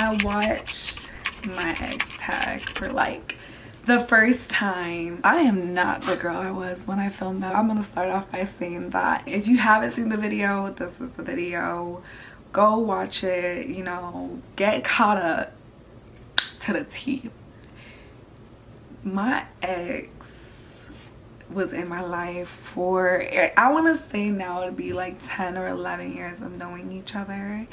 I watched my ex tag for like the first time. I am not the girl I was when I filmed that. I'm gonna start off by saying that if you haven't seen the video, this is the video. Go watch it, you know, get caught up to the T. My ex was in my life for, I want to say now it'd be like 10 or 11 years of knowing each other.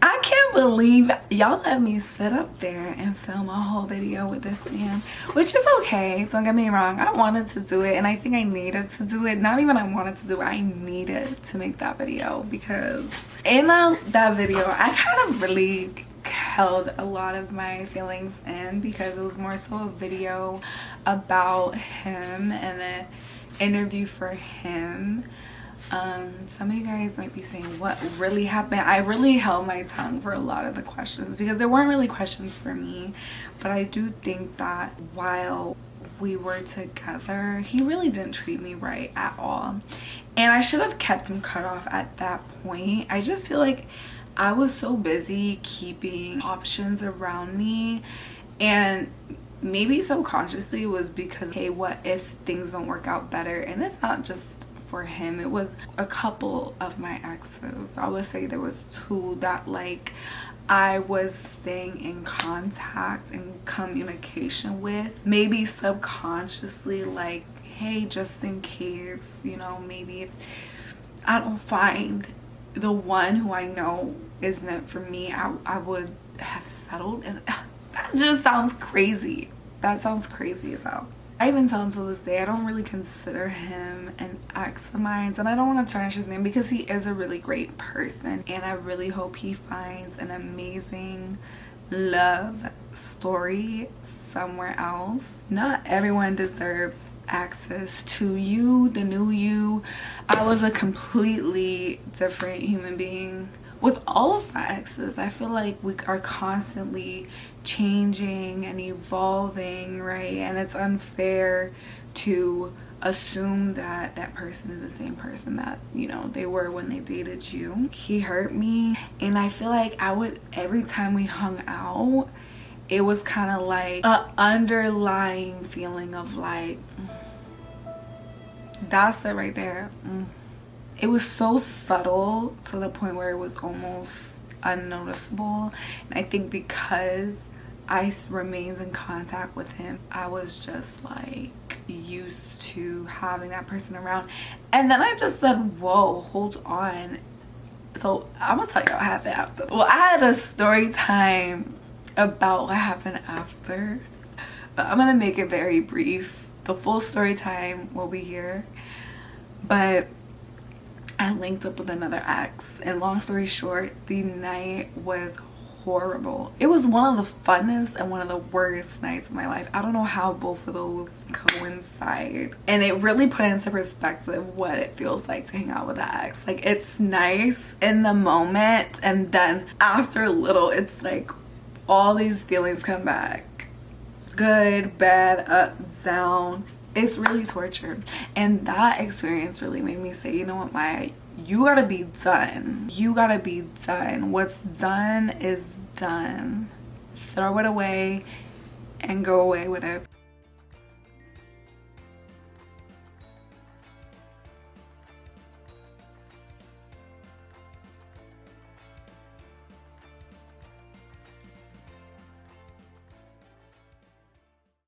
I can't believe y'all let me sit up there and film a whole video with this man, which is okay, don't get me wrong. I wanted to do it and I think I needed to do it. Not even I wanted to do it, I needed to make that video, because in that video I kind of really held a lot of my feelings in, because it was more so a video about him and an interview for him. Some of you guys might be saying, what really happened? I really held my tongue for a lot of the questions because there weren't really questions for me, but I do think that while we were together, he really didn't treat me right at all, and I should have kept him cut off at that point. I just feel like I was so busy keeping options around me, and maybe subconsciously it was because, hey, what if things don't work out better? And it's not just for him, it was a couple of my exes. I would say there was two that like I was staying in contact and communication with, maybe subconsciously, like, hey, just in case, you know, maybe if I don't find the one who I know is meant for me, I would have settled. And that just sounds crazy. That sounds crazy as hell. I even tell him to this day I don't really consider him an ex of mine, and I don't want to tarnish his name because he is a really great person, and I really hope he finds an amazing love story somewhere else. Not everyone deserves access to you, the new you. I was a completely different human being with all of my exes. I feel like we are constantly changing and evolving, right? And it's unfair to assume that that person is the same person that, you know, they were when they dated you. He hurt me, and I feel like I would, every time we hung out, it was kind of like a underlying feeling of like, that's it right there. It was so subtle to the point where it was almost unnoticeable. And I think because I remained in contact with him, I was just like used to having that person around. And then I just said, whoa, hold on. So I'm gonna tell you what happened after. Well, I had a story time about what happened after, but I'm gonna make it very brief. The full story time will be here, but I linked up with another ex, and long story short, the night was horrible. It was one of the funnest and one of the worst nights of my life. I don't know how both of those coincide, and it really put into perspective what it feels like to hang out with an ex. Like, it's nice in the moment, and then after a little, it's like all these feelings come back. Good, bad, up, down. It's really torture. And that experience really made me say, you know what, Maya, you gotta be done. You gotta be done. What's done is done. Throw it away and go away with it.